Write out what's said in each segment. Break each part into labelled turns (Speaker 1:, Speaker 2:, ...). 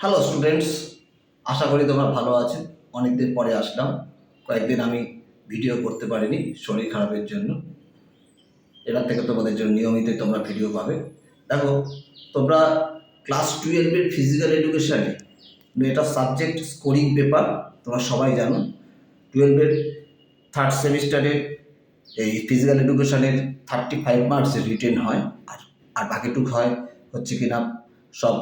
Speaker 1: Hello students, আশা করি তোমরা ভালো আছো। অনেকদিন পরে আসলাম। কয়েকদিন আমি ভিডিও করতে পারিনি শরীর খারাপের জন্য। এবার থেকে তোমাদের জন্য নিয়মিত তোমরা ভিডিও পাবে। দেখো, তোমরা ক্লাস 12-এর ফিজিক্যাল এডুকেশানে এটা সাবজেক্ট স্কোরিং পেপার, তোমরা সবাই জানো। 12-এর থার্ড সেমিস্টারের এই ফিজিক্যাল এডুকেশানের 35 মার্কসের রিটেন হয়, আর বাকিটুক হয় হচ্ছে কিনা সব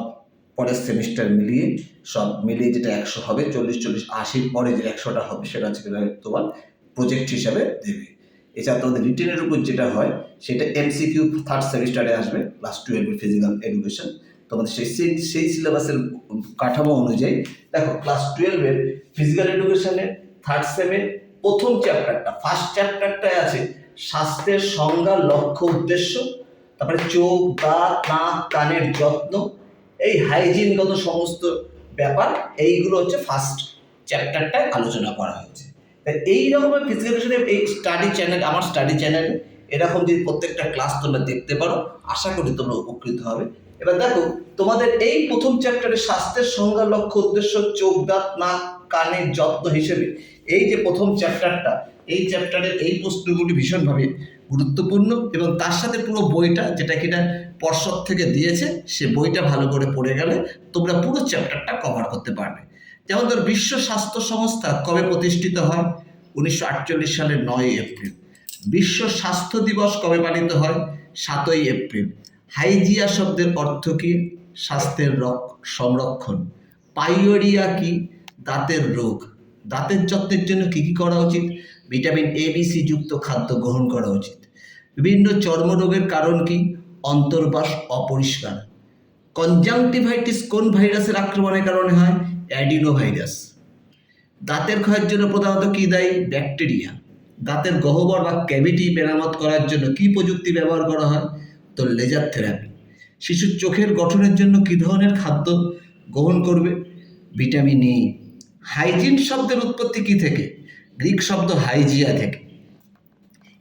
Speaker 1: পরের সেমিস্টার মিলিয়ে যেটা 100 হবে, 40-40-80 পরে যে 100টা হবে সেটা হচ্ছে কিনা তোমার প্রজেক্ট হিসাবে দেবে। এছাড়া তোমাদের রিটেনের উপর যেটা হয় সেটা এমসিকিউ থার্ড সেমিস্টারে আসবে। ক্লাস 12-এর ফিজিক্যাল এডুকেশন তোমাদের সেই সিলেবাসের কাঠামো অনুযায়ী। দেখো, ক্লাস 12-এর ফিজিক্যাল এডুকেশনের থার্ড সেমের প্রথম চ্যাপ্টারটা, ফার্স্ট চ্যাপ্টারটায় আছে স্বাস্থ্যের সংজ্ঞা, লক্ষ্য, উদ্দেশ্য। তারপরে চোখ, দাঁত, নাক, কানের যত্ন, এই হাইজিনগত সমস্ত ব্যাপার, এইগুলো হচ্ছে ফার্স্ট চ্যাপ্টারটায় আলোচনা করা হয়েছে। তাই এই রকমের ফিজিক্যাল এডুকেশনের এই স্টাডি চ্যানেল, আমার স্টাডি চ্যানেলে এরকম যদি প্রত্যেকটা ক্লাস তোমরা দেখতে পারো, আশা করি তোমরা উপকৃত হবে। এবার দেখো, তোমাদের এই প্রথম চ্যাপ্টারে স্বাস্থ্যের সংজ্ঞা, লক্ষ্য, উদ্দেশ্য, চোখ, দাঁত, নাক, কানের যত্ন হিসেবে এই যে প্রথম চ্যাপ্টারটা, এই চ্যাপ্টারের এই প্রশ্নগুলি ভীষণভাবে গুরুত্বপূর্ণ। এবং তার সাথে পুরো বইটা, যেটা কিনা পর্ষদ থেকে দিয়েছে, সে বইটা ভালো করে পড়ে গেলে তোমরা পুরো চ্যাপ্টারটা কভার করতে পারবে। যেমন ধর, বিশ্ব স্বাস্থ্য সংস্থা কবে প্রতিষ্ঠিত হয়? 1948 সালের 9 এপ্রিল। বিশ্ব স্বাস্থ্য দিবস কবে পালিত হয়? 7 এপ্রিল। হাইজিয়া শব্দের অর্থ কি? স্বাস্থ্যের সংরক্ষণ। পাইওরিয়া কি? দাঁতের রোগ। দাঁতের যত্নের জন্য কি কি করা উচিত? ভিটামিন এ বি সি যুক্ত খাদ্য গ্রহণ করা উচিত। বিভিন্ন চর্মরোগের কারণ কি? অন্তর্বাস অপরিষ্কার। কনজাংটিভাইটিস কোন ভাইরাসের আক্রমণের কারণে হয়? অ্যাডিনোভাইরাস। দাঁতের ক্ষয়ের জন্য প্রধানত কি দায়ী? ব্যাকটেরিয়া। দাঁতের গহ্বর বা ক্যাভিটি মেরামত করার জন্য কি প্রযুক্তি ব্যবহার করা হয়? তো লেজার থেরাপি। শিশুর চোখের গঠনের জন্য কি ধরনের খাদ্য গ্রহণ করবে? Vitamin E. হাইজিন শব্দের উৎপত্তি কি থেকে? গ্রিক শব্দ হাইজিয়া থেকে।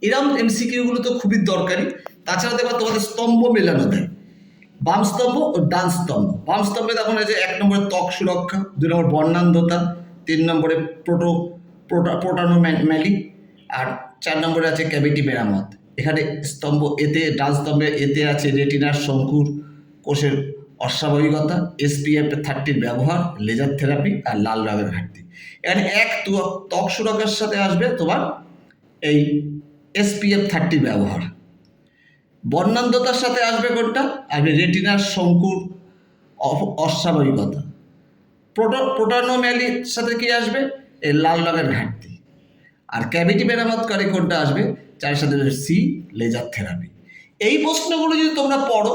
Speaker 1: এরকম এমসিকিউগুলো তো খুবই দরকারি। তাছাড়া দেখবা তোমাদের স্তম্ভ মেলানো দেয়, বাম স্তম্ভ ও ডান স্তম্ভ। বাম স্তম্ভে তখন আছে 1 নম্বরে ত্বক সুরক্ষা, 2 নম্বর বর্ণান্ধতা, 3 নম্বরে প্রোটানোম্যালি, আর 4 নম্বরে আছে ক্যাভিটি মেরামত। এখানে স্তম্ভ এতে, ডান স্তম্ভে এতে আছে রেটিনার শঙ্কুর কোষের অস্বাভাবিকতা, SPF 30 ব্যবহার, লেজার থেরাপি, আর লাল রঙের ঘাটতি। এখানে ত্বক সুরক্ষার সাথে আসবে তোমার এই SPF 30 ব্যবহার। বর্ণান্ধতার সাথে আসবে কোনটা? আসবে রেটিনার শঙ্কুর অস্বাভাবিকতা। প্রোটানোম্যালির সাথে কি আসবে? এই লাল রঙের ঘাটতি। আর ক্যাভিটি মেরামতকারী কোনটা আসবে? 4 সাথে সি, লেজার থেরাপি। এই প্রশ্নগুলো যদি তোমরা পড়ো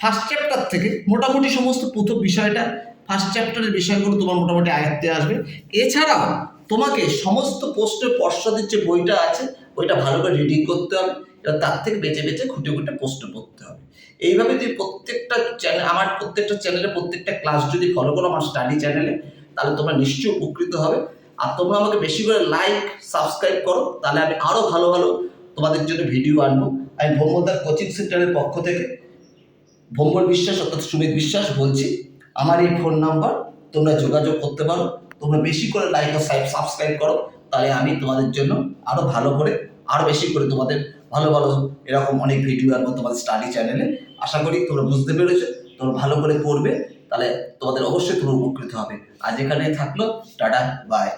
Speaker 1: ফার্স্ট চ্যাপ্টার থেকে, মোটামুটি সমস্ত প্রথম বিষয়টা, ফার্স্ট চ্যাপ্টারের বিষয়গুলো তোমার মোটামুটি আয়ত্তে আসবে। এছাড়াও তোমাকে সমস্ত প্রশ্নের পর্ষদের যে বইটা আছে, ওইটা ভালো করে রিডিং করতে হবে। এবার তার থেকে বেছে বেছে খুঁটে খুঁটে প্রশ্ন পড়তে হবে। এইভাবে তুই প্রত্যেকটা চ্যানেল, আমার প্রত্যেকটা চ্যানেলে প্রত্যেকটা ক্লাস যদি ফলো করো আমার স্টাডি চ্যানেলে, তাহলে তোমরা নিশ্চয়ই উপকৃত হবে। আর তোমরা আমাকে বেশি করে লাইক, সাবস্ক্রাইব করো, তাহলে আমি আরও ভালো ভালো তোমাদের জন্য ভিডিও আনবো। আমি ভ্রমণদার কোচিং সেন্টারের পক্ষ থেকে ভ্রমণ বিশ্বাস অর্থাৎ সুমিত বিশ্বাস বলছি। আমার এই ফোন নাম্বার, তোমরা যোগাযোগ করতে পারো। তোমরা বেশি করে লাইক ও সাবস্ক্রাইব করো, তাহলে আমি তোমাদের জন্য আরও ভালো করে, আরও বেশি করে তোমাদের ভালো ভালো এরকম অনেক ভিডিও আনবো তোমাদের স্টাডি চ্যানেলে। আশা করি তোমরা বুঝতে পেরেছো। তোমরা ভালো করে পড়বে, তাহলে তোমাদের অবশ্যই তোমরা উপকৃত হবে। আজ এখানে থাকলো, টাটা, বাই।